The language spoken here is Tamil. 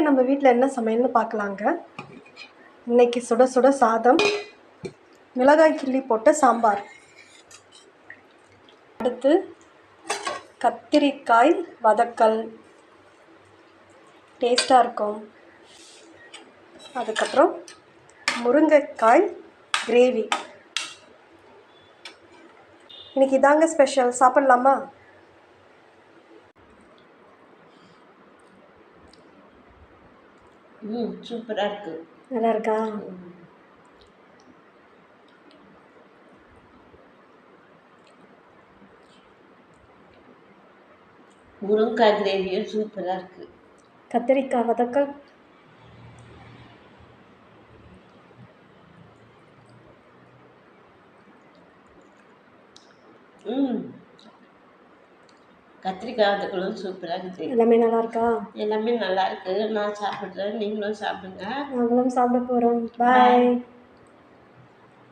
நம்ம வீட்டில் என்ன சமையல்னு பார்க்கலாங்க. இன்னைக்கு சுட சுட சாதம், மிளகாய் கிள்ளி போட்ட சாம்பார், அடுத்து கத்திரிக்காய் வதக்கல் டேஸ்ட்டாக இருக்கும். அதுக்கப்புறம் முருங்கைக்காய் கிரேவி. இன்னைக்கு இதாங்க ஸ்பெஷல். சாப்பிட்லாமா? சூப்பராக இருக்குது. நல்லா இருக்கா? முருங்கைக்காய் கிரேவியும் சூப்பராக இருக்குது. கத்திரிக்காய் வதக்கல் கத்திரிக்காய் வதக்கலும் சூப்பராக இருக்குது. எல்லாமே நல்லா இருக்கா? எல்லாமே நல்லா இருக்குது. நான் சாப்பிட்றேன், நீங்களும் சாப்பிடுங்க. நாங்களும் சாப்பிட போகிறோம். பாய்.